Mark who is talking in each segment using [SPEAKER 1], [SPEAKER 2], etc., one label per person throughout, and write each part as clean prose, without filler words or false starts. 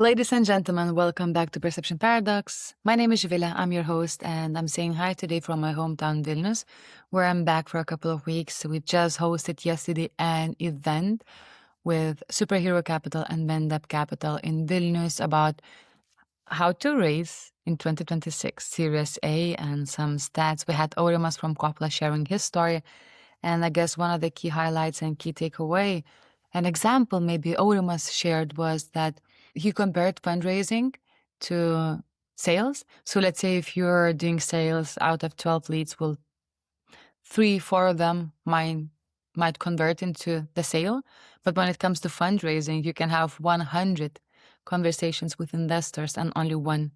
[SPEAKER 1] Ladies and gentlemen, welcome back to Perception Paradox. My name is Zivile, I'm your host, and I'm saying hi today from my hometown, Vilnius, where I'm back for a couple of weeks. We just hosted yesterday an event with Superhero Capital and Vendap Capital in Vilnius about how to raise in 2026 Series A and some stats. We had Aurimas from Kopla sharing his story, and I guess one of the key highlights and key takeaway, an example maybe Aurimas shared was that he compared fundraising to sales. So let's say if you're doing sales out of 12 leads, well, 3, 4 of them might convert into the sale. But when it comes to fundraising, you can have 100 conversations with investors and only one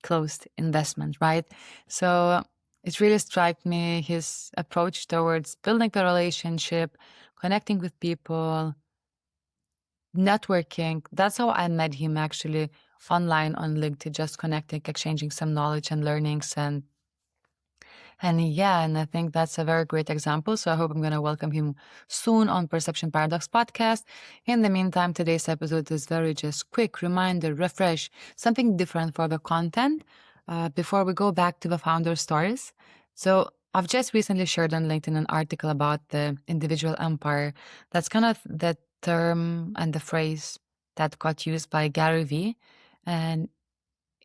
[SPEAKER 1] closed investment, right? So it really struck me his approach towards building the relationship, connecting with people, networking. That's how I met him actually online on LinkedIn, just connecting, exchanging some knowledge and learnings and I think that's a very great example. So I hope I'm going to welcome him soon on Perception Paradox podcast. In the meantime, today's episode is very just quick reminder, refresh, something different for the content before we go back to the founder stories. So I've just recently shared on LinkedIn an article about the individual empire. That's kind of the term and the phrase that got used by Gary Vee. And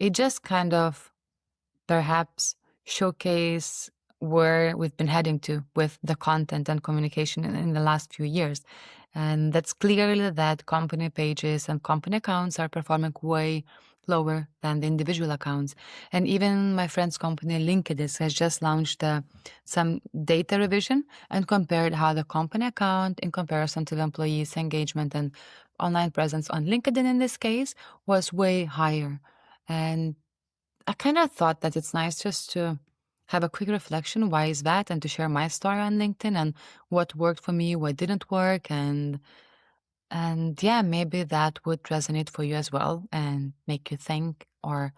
[SPEAKER 1] it just kind of perhaps showcase where we've been heading to with the content and communication in the last few years. And that's clearly that company pages and company accounts are performing way lower than the individual accounts. And even my friend's company, LinkedIn, has just launched some data revision and compared how the company account in comparison to the employees' engagement and online presence on LinkedIn in this case was way higher. And I kind of thought that it's nice just to have a quick reflection. Why is that? And to share my story on LinkedIn and what worked for me, what didn't work. And yeah, maybe that would resonate for you as well and make you think or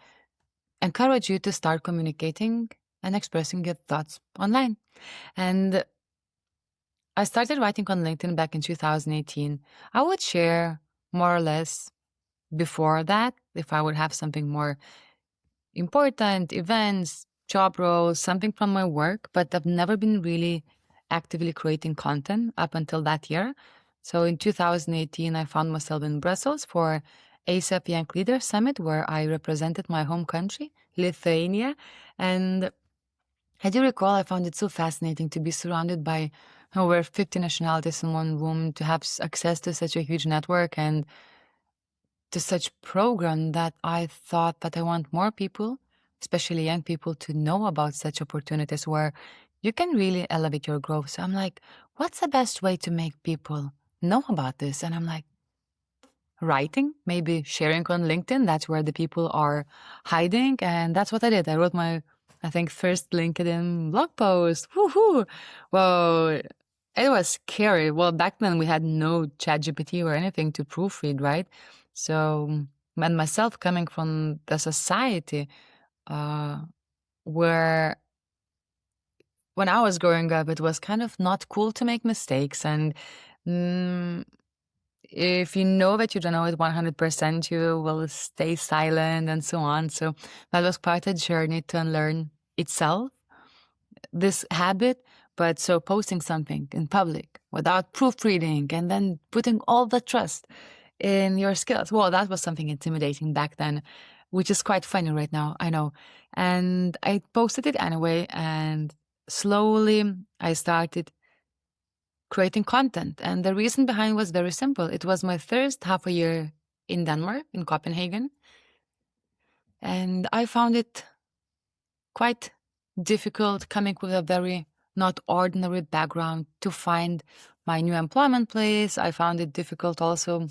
[SPEAKER 1] encourage you to start communicating and expressing your thoughts online. And I started writing on LinkedIn back in 2018. I would share more or less before that if I would have something more important, events, job roles, something from my work, but I've never been really actively creating content up until that year. So in 2018, I found myself in Brussels for ASAP Young Leader Summit, where I represented my home country, Lithuania. And I do recall I found it so fascinating to be surrounded by over 50 nationalities in one room, to have access to such a huge network and to such program that I thought that I want more people, especially young people, to know about such opportunities where you can really elevate your growth. So I'm like, what's the best way to make people know about this? And I'm like, writing, maybe sharing on LinkedIn. That's where the people are hiding. And that's what I did. I wrote my, I think, first LinkedIn blog post. Woohoo! Well, it was scary. Well, back then we had no ChatGPT or anything to proofread, right? So, and myself coming from the society uh, where when I was growing up, it was kind of not cool to make mistakes. And mm, if you know that you don't know it 100%, you will stay silent and so on. So that was part of the journey to unlearn itself, this habit. But so posting something in public without proofreading and then putting all the trust in your skills, well, that was something intimidating back then, which is quite funny right now, I know. And I posted it anyway, and slowly I started creating content. And the reason behind was very simple. It was my first half a year in Denmark, in Copenhagen. And I found it quite difficult coming with a very not ordinary background to find my new employment place. I found it difficult also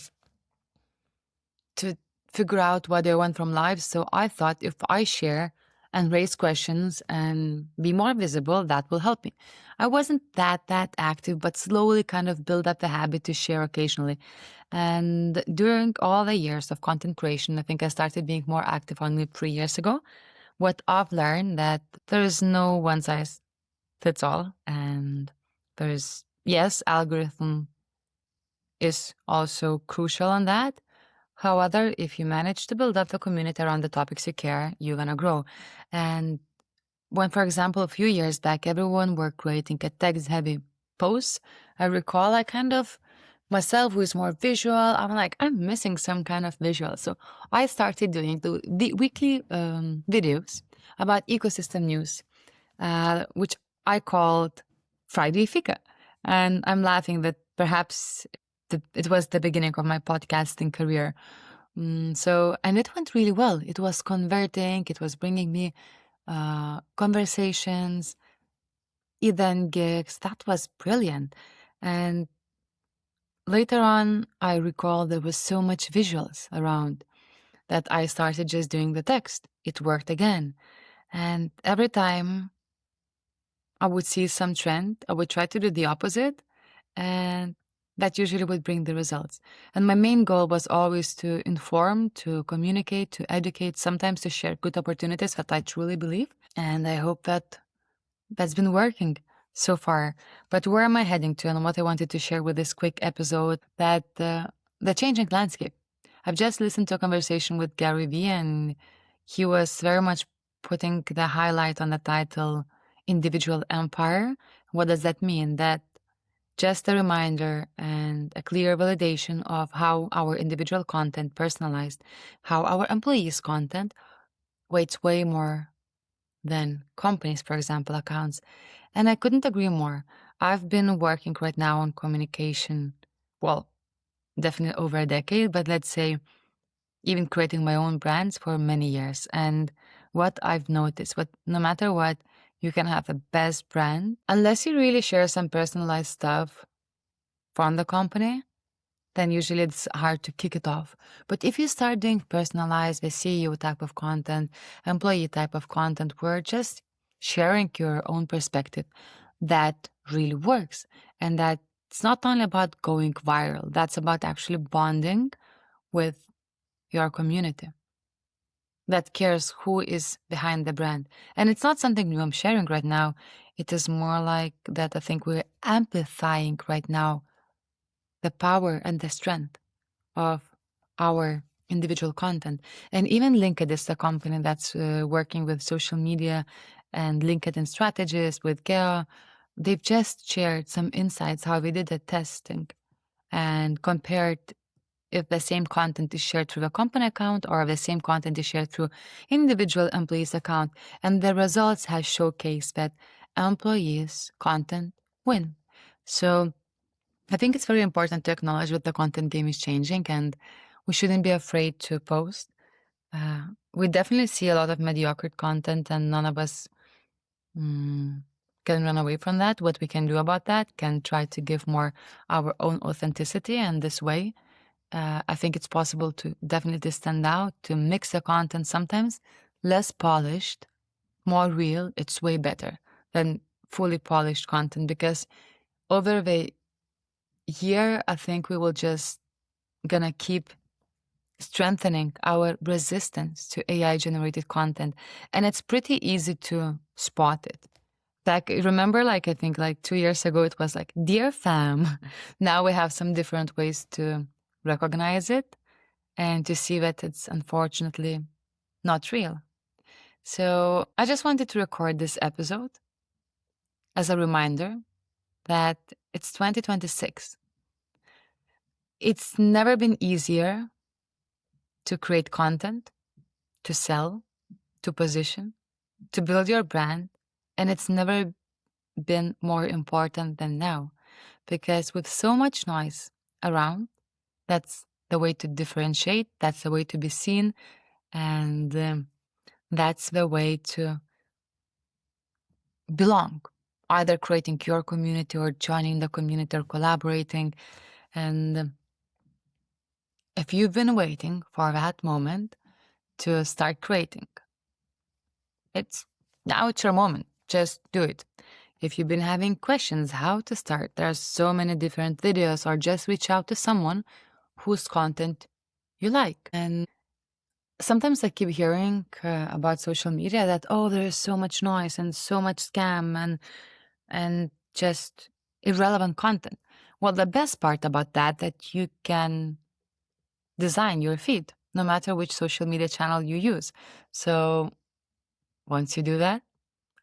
[SPEAKER 1] to figure out what I want from life. So I thought if I share and raise questions and be more visible, that will help me. I wasn't that active, but slowly kind of build up the habit to share occasionally. And during all the years of content creation, I think I started being more active only 3 years ago. What I've learned that there is no one size fits all, and there's, yes, algorithm is also crucial on that, However, if you manage to build up the community around the topics you care, you're gonna grow. And when, for example, a few years back, everyone were creating a text-heavy posts, I recall I kind of myself who is more visual, I'm like, I'm missing some kind of visual. So I started doing the weekly videos about ecosystem news, which I called Friday Fika. And I'm laughing that perhaps it was the beginning of my podcasting career. And it went really well. It was converting, it was bringing me conversations, event gigs. That was brilliant. And later on, I recall there was so much visuals around that I started just doing the text. It worked again. And every time I would see some trend, I would try to do the opposite, and that usually would bring the results. And my main goal was always to inform, to communicate, to educate, sometimes to share good opportunities that I truly believe. And I hope that that's been working so far. But where am I heading to, and what I wanted to share with this quick episode, that the changing landscape. I've just listened to a conversation with Gary Vee, and he was very much putting the highlight on the title Individual Empire. What does that mean? That just a reminder and a clear validation of how our individual content personalized, how our employees' content weights way more than companies, for example, accounts. And I couldn't agree more. I've been working right now on communication, well, definitely over a decade, but let's say even creating my own brands for many years. And what I've noticed, what no matter what, you can have a best brand unless you really share some personalized stuff from the company, then usually it's hard to kick it off. But if you start doing personalized, the CEO type of content, employee type of content, where just sharing your own perspective, that really works. And that it's not only about going viral, that's about actually bonding with your community that cares who is behind the brand. And it's not something new I'm sharing right now. It is more like that I think we're amplifying right now the power and the strength of our individual content. And even LinkedIn is the company that's working with social media and LinkedIn strategists with Geo. They've just shared some insights how we did the testing and compared if the same content is shared through a company account or if the same content is shared through individual employees account. And the results have showcased that employees content win. So I think it's very important to acknowledge that the content game is changing and we shouldn't be afraid to post. We definitely see a lot of mediocre content and none of us mm, can run away from that. What we can do about that can try to give more our own authenticity, and this way I think it's possible to definitely stand out, to mix the content sometimes less polished, more real. It's way better than fully polished content because over the year, I think we will just gonna keep strengthening our resistance to AI generated content. And it's pretty easy to spot it. Like, remember, like, I think like 2 years ago, it was like, dear fam. Now we have some different ways to recognize it and to see that it's unfortunately not real. So I just wanted to record this episode as a reminder that it's 2026. It's never been easier to create content, to sell, to position, to build your brand. And it's never been more important than now because with so much noise around, that's the way to differentiate, that's the way to be seen, and that's the way to belong, either creating your community or joining the community or collaborating. And if you've been waiting for that moment to start creating, it's now it's your moment. Just do it. If you've been having questions how to start, there are so many different videos, or just reach out to someone whose content you like. And sometimes I keep hearing about social media that, oh, there is so much noise and so much scam and just irrelevant content. Well, the best part about that you can design your feed, no matter which social media channel you use. So once you do that,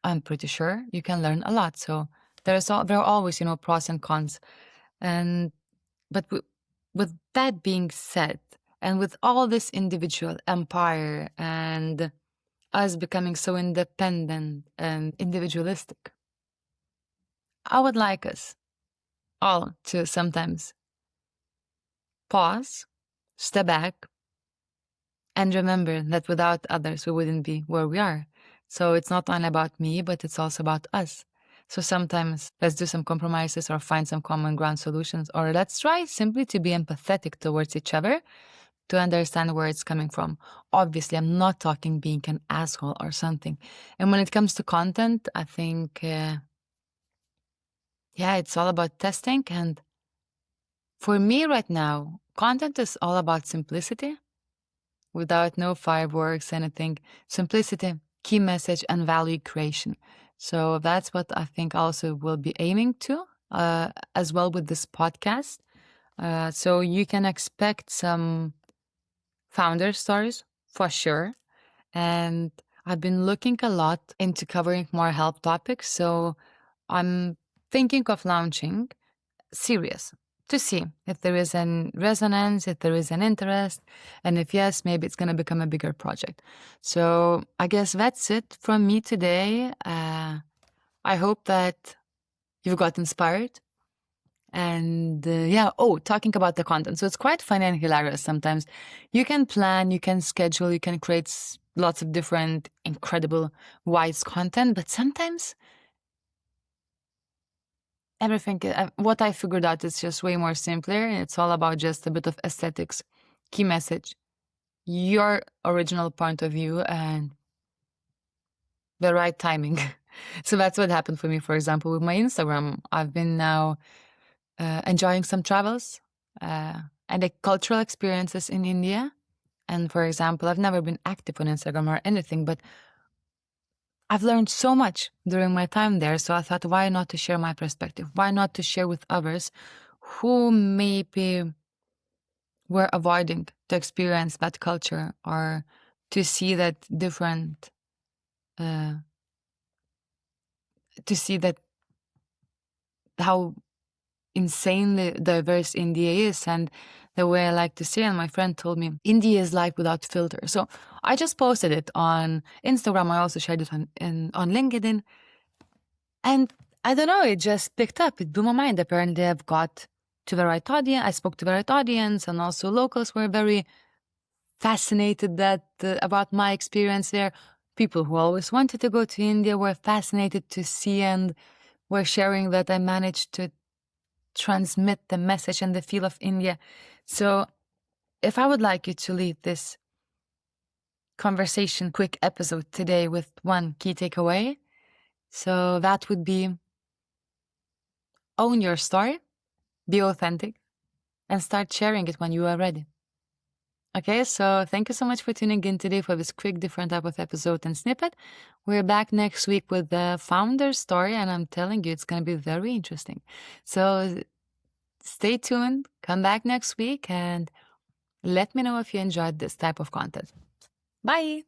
[SPEAKER 1] I'm pretty sure you can learn a lot. So there are always, pros and cons. And but with that being said, and with all this individual empire and us becoming so independent and individualistic, I would like us all to sometimes pause, step back, and remember that without others, we wouldn't be where we are. So it's not only about me, but it's also about us. So sometimes let's do some compromises or find some common ground solutions, or let's try simply to be empathetic towards each other to understand where it's coming from. Obviously, I'm not talking being an asshole or something. And when it comes to content, I think, it's all about testing. And for me right now, content is all about simplicity without no fireworks, anything. Simplicity, key message, and value creation. So that's what I think also will be aiming to as well with this podcast. So you can expect some founder stories for sure. And I've been looking a lot into covering more health topics. So I'm thinking of launching series to see if there is an resonance, if there is an interest, and if yes, maybe it's going to become a bigger project. So I guess that's it from me today. I hope that you got inspired. And talking about the content. So it's quite funny and hilarious sometimes. You can plan, you can schedule, you can create lots of different incredible, wise content, but sometimes everything, what I figured out is just way more simpler. It's all about just a bit of aesthetics, key message, your original point of view, and the right timing. So that's what happened for me, for example, with my Instagram. I've been now enjoying some travels and the cultural experiences in India. And for example, I've never been active on Instagram or anything, but I've learned so much during my time there. So I thought, why not to share my perspective? Why not to share with others who maybe were avoiding to experience that culture or to see that different, uh, to see that how insanely diverse India is. And the way I like to say, and my friend told me, India is life without filter. So I just posted it on Instagram. I also shared it on LinkedIn. And I don't know, it just picked up. It blew my mind. Apparently I've got to the right audience. I spoke to the right audience, and also locals were very fascinated about my experience there. People who always wanted to go to India were fascinated to see and were sharing that I managed to transmit the message and the feel of India. So if I would like you to leave this conversation quick episode today with one key takeaway, so that would be own your story, be authentic, and start sharing it when you are ready. Okay, so thank you so much for tuning in today for this quick different type of episode and snippet. We're back next week with the founder story, and I'm telling you, it's going to be very interesting. So stay tuned, come back next week, and let me know if you enjoyed this type of content. Bye!